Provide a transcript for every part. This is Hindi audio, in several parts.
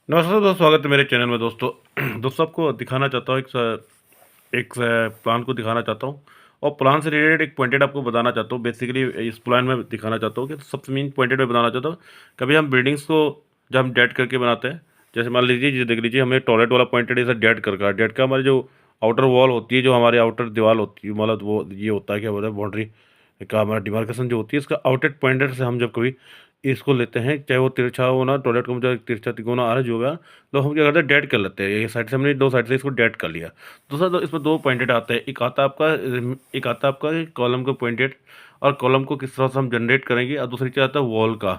नमस्कार दोस्तों, स्वागत है मेरे चैनल में। दोस्तों दोस्तों आपको दिखाना चाहता हूँ एक प्लान को दिखाना चाहता हूँ और प्लान से रिलेटेड एक पॉइंटेड आपको बताना चाहता हूँ। बेसिकली इस प्लान में दिखाना चाहता हूँ कि सबसे मेन पॉइंटेड में बताना चाहता हूँ। कभी हम बिल्डिंग्स को जब हम डेड करके बनाते हैं, जैसे मान लीजिए ये देख लीजिए, हमें टॉयलेट वाला पॉइंटेड इसे डेड करके, डेड का हमारी जो आउटर वॉल होती है, जो हमारी आउटर दीवार होती है, मतलब वो ये होता है क्या बोलते हैं, बाउंड्री का हमारा डिमार्केशन जो होती है, इसका आउटलेट पॉइंटर से हम जब कभी इसको लेते हैं, चाहे वो तिरछा हो ना, टॉयलेट का मुझे तिरछा तिकोना आ रहा है जो होगा, तो हम क्या करते हैं, डेड कर लेते हैं। ये साइड से हमने दो साइड से इसको डेड कर लिया। दूसरा तो इसमें दो पॉइंटेड आते हैं, एक आता है आपका कॉलम का पॉइंटेड, और कॉलम को किस तरह से हम जनरेट करेंगे, और दूसरी चीज़ आता है वॉल का।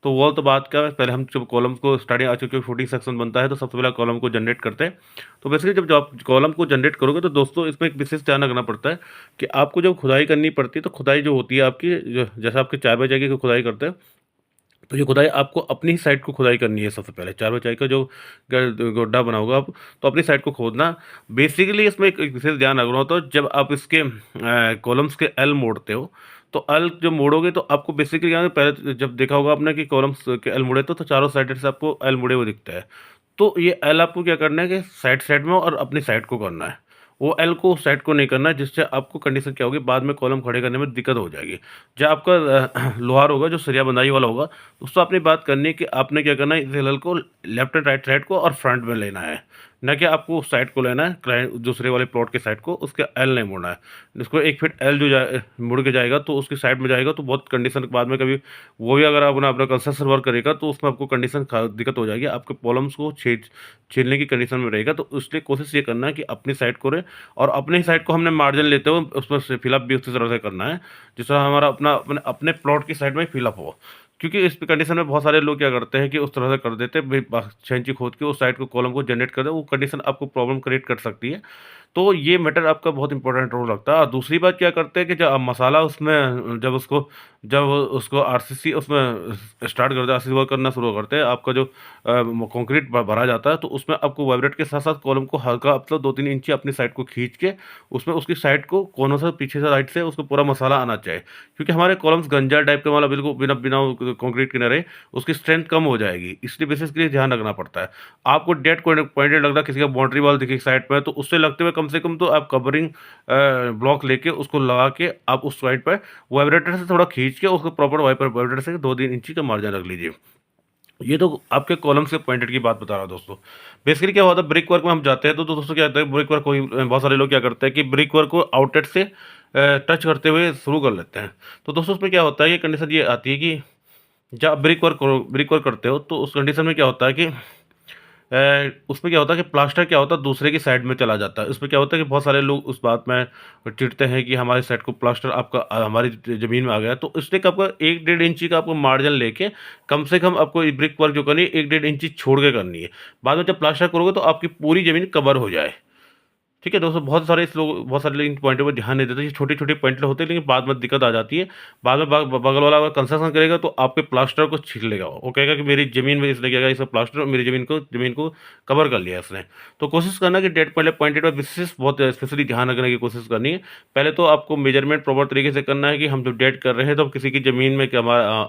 तो वॉल तो बात का है, पहले हम जब कॉलम को स्टार्टिंग, आज क्योंकि फुटिंग सेक्शन बनता है तो सबसे पहले कॉलम को जनरेट करते हैं। तो बेसिकली जब आप कॉलम को जनरेट करोगे तो दोस्तों इसमें एक विशेष ध्यान रखना पड़ता है कि आपको जब खुदाई करनी पड़ती है, तो खुदाई जो होती है आपकी, जो जैसे आपके 4x4 की खुदाई करते हैं, तो ये खुदाई आपको अपनी ही साइड को खुदाई करनी है। सबसे पहले 4x4 का जो गड्ढा बना होगा आप, तो अपनी साइड को खोदना। बेसिकली इसमें एक विशेष ध्यान रखना होता है, जब आप इसके कॉलम्स के एल मोड़ते हो, तो एल जब मोड़ोगे तो आपको बेसिकली क्या है, पहले तो जब देखा होगा आपने कि कॉलम्स के एल मुड़े तो चारों साइड से आपको एल मुड़े हुए दिखता है। तो ये एल आपको क्या करना है कि साइड साइड में और अपनी साइड को करना है, वो एल को साइड को नहीं करना है, जिससे आपको कंडीशन क्या होगी, बाद में कॉलम खड़े करने में दिक्कत हो जाएगी। जब आपका लोहार होगा, जो सरिया बंधाई वाला होगा, उससे आपने बात करनी है कि आपने क्या करना है, इस एल को लेफ्ट एंड राइट साइड को और फ्रंट में लेना है, ना कि आपको उस साइड को लेना है, क्लाइंट दूसरे वाले प्लॉट के साइड को, उसके एल नहीं मोड़ना है। इसको 1 फीट एल जो मुड़ के जाएगा तो उसकी साइड में जाएगा, तो बहुत कंडीशन बाद में कभी वो भी अगर अपना अपना कंस्ट्रक्शन वर्क करेगा तो उसमें आपको कंडीशन दिक्कत हो जाएगी, आपके कॉलम्स को छीलने की कंडीशन में रहेगा। तो इसलिए कोशिश ये करना है कि अपनी साइड को रहे, और अपने ही साइड को हमने मार्जिन लेते हुए उसमें से फिलअप भी उसी तरह से करना है, जिस तरह हमारा अपना अपने अपने प्लॉट की साइड में फिलअप हो। क्योंकि इस कंडीशन में बहुत सारे लोग क्या करते हैं कि उस तरह से कर देते हैं, 6 इंची खोद के उस साइड को कॉलम को जनरेट कर दे, वो कंडीशन आपको प्रॉब्लम क्रिएट कर सकती है। तो ये मैटर आपका बहुत इंपॉर्टेंट रोल रखता है। और दूसरी बात क्या करते हैं कि जब आप मसाला उसमें जब उसको आरसीसी उसमें स्टार्ट करते हैं, आरसीसी वर्क करना शुरू करते हैं, आपका जो कंक्रीट भरा जाता है, तो उसमें आपको वाइब्रेट के साथ साथ कॉलम को हल्का मतलब 2-3 इंची अपनी साइड को खींच के उसमें उसकी साइड को कोनों से पीछे से राइट से उसको पूरा मसाला आना चाहिए। क्योंकि हमारे कॉलम्स गंजा टाइप के, मतलब बिल्कुल बिना बिना कंक्रीट के न रहे, उसकी स्ट्रेंथ कम हो जाएगी। इसलिए बेसिस के लिए ध्यान रखना पड़ता है। आपको डेड पॉइंटेड लग रहा है, किसी का बाउंड्री वॉल दिखे साइड में, तो उससे लगते हुए कम से कम तो आप कवरिंग ब्लॉक लेके उसको लगा के आप उस साइड पर वाइब्रेटर से थोड़ा खींच के उसको प्रॉपर वाइब्रेटर से 2-3 इंची का मार्जिन रख लीजिए। ये तो आपके कॉलम्स के पॉइंटेड की बात बता रहा हूँ दोस्तों। बेसिकली क्या होता है, ब्रिक वर्क में हम जाते हैं तो दोस्तों क्या होता है, ब्रिक वर्क कोई बहुत सारे लोग क्या करते हैं कि ब्रिक वर्क को आउटलेट से टच करते हुए शुरू कर लेते हैं। तो दोस्तों उसमें क्या होता है, ये कंडीशन ये आती है कि जब आप ब्रिक वर्क करते हो, तो उस कंडीशन में क्या होता है कि उसमें क्या होता है कि प्लास्टर क्या होता है, दूसरे की साइड में चला जाता है। उसमें क्या होता है कि बहुत सारे लोग उस बात में चिढ़ते हैं कि हमारी साइड को प्लास्टर आपका हमारी ज़मीन में आ गया। तो इसलिए आपका 1-1.5 इंची का आपको मार्जिन लेके कम से कम आपको ये ब्रिक वर्क जो करनी है, 1-1.5 इंची छोड़ के करनी है। बाद में जब प्लास्टर करोगे तो आपकी पूरी ज़मीन कवर हो जाए। ठीक है दोस्तों, बहुत सारे लोग इन पॉइंटों पर ध्यान नहीं देते। ये छोटे-छोटे पॉइंट होते हैं, लेकिन बाद में दिक्कत आ जाती है। बाद में बगल वाला अगर कंस्ट्रक्शन करेगा तो आपके प्लास्टर को छीन लेगा। वो कहेगा कि मेरी ज़मीन में इसने क्या किया, इसका प्लास्टर मेरी ज़मीन को कवर कर लिया इसने। तो कोशिश करना कि डेड पहले पॉइंटेड पर विशेष बहुत स्पेशली ध्यान रखने की कोशिश करनी है। पहले तो आपको मेजरमेंट प्रॉपर तरीके से करना है कि हम जो डेड कर रहे हैं, तो अब किसी की ज़मीन में क्या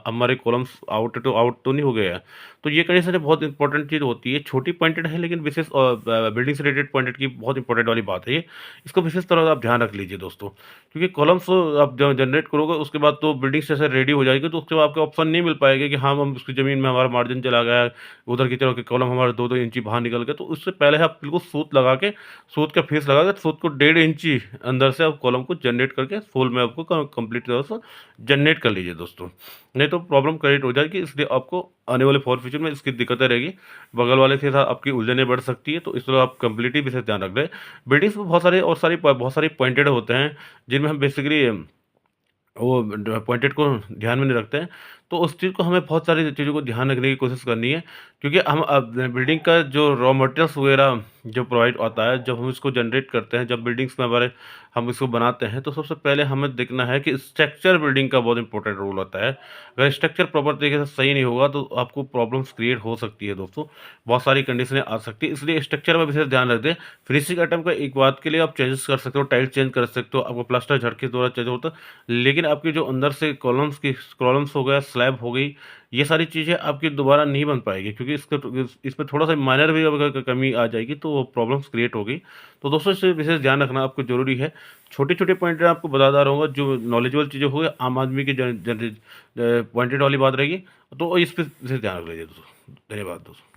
हमारे कॉलम्स आउट तो नहीं हो गए हैं। तो ये कंडीशन बहुत इंपॉर्टेंट चीज़ होती है। छोटी पॉइंटेड है, लेकिन विशेष बिल्डिंग से रिलेटेड पॉइंटेड की बहुत इंपॉर्टेंट वाली बात है ये। इसको विशेष तरह से आप ध्यान रख लीजिए दोस्तों। क्योंकि कॉलम्स आप जब जनरेट करोगे उसके बाद तो बिल्डिंग जैसे रेडी हो जाएगी, तो उसके बाद आपके ऑप्शन नहीं मिल पाएगा कि हाँ, हम उसकी ज़मीन में हमारा मार्जिन चला गया है, उधर की तरफ के कॉलम हमारे 2-2 इंची बाहर निकल गए। तो उससे पहले आप बिल्कुल सूत लगा के, सूत का फेस लगा के, सूत को 1.5 इंची अंदर से आप कॉलम को जनरेट करके फुल में आपको कंप्लीट तरह से जनरेट कर लीजिए दोस्तों। नहीं तो प्रॉब्लम क्रिएट हो जाएगी। इसलिए आपको आने वाले फॉर फ्यूचर में इसकी दिक्कतें रहेगी, बगल वाले के साथ आपकी उलझनें बढ़ सकती है। तो इस तरह आप कंप्लीटली विशेष ध्यान रख रहे हैं। बिल्डिंग्स में बहुत सारी पॉइंटेड होते हैं, जिनमें हम बेसिकली वो पॉइंटेड को ध्यान में नहीं रखते हैं। तो उस चीज़ को हमें बहुत सारी चीज़ों को ध्यान रखने की कोशिश करनी है। क्योंकि हम अब बिल्डिंग का जो रॉ मटेरियल्स वगैरह जो प्रोवाइड होता है, जब हम इसको जनरेट करते हैं, जब बिल्डिंग्स में हमारे हम इसको बनाते हैं, तो सबसे पहले हमें देखना है कि स्ट्रक्चर बिल्डिंग का बहुत इंपॉर्टेंट रोल होता है। अगर स्ट्रक्चर प्रॉपर तरीके से सही नहीं होगा तो आपको प्रॉब्लम्स क्रिएट हो सकती है दोस्तों। बहुत सारी कंडीशनें आ सकती है, इसलिए स्ट्रक्चर में विशेष ध्यान रख दें। फिनिशिंग आइटम का एक बात के लिए आप चेंजेस कर सकते हो, टाइल्स चेंज कर सकते हो, आपको प्लास्टर झटके द्वारा चेंज होता है। लेकिन आपके जो अंदर से कॉलम्स हो गया, स्लैब हो गई, ये सारी चीज़ें आपकी दोबारा नहीं बन पाएगी, क्योंकि इसमें थोड़ा-सा माइनर भी अगर कमी आ जाएगी तो वो प्रॉब्लम्स क्रिएट होगी। तो दोस्तों इसे विशेष ध्यान रखना आपको ज़रूरी है। छोटे-छोटे पॉइंटर आपको बताता रहूँगा, जो नॉलेजेबल चीज़ें होंगी, आम आदमी की पॉइंटेड वाली बात रहेगी, तो इस पे विशेष ध्यान रख लीजिए दोस्तों। धन्यवाद दोस्तों।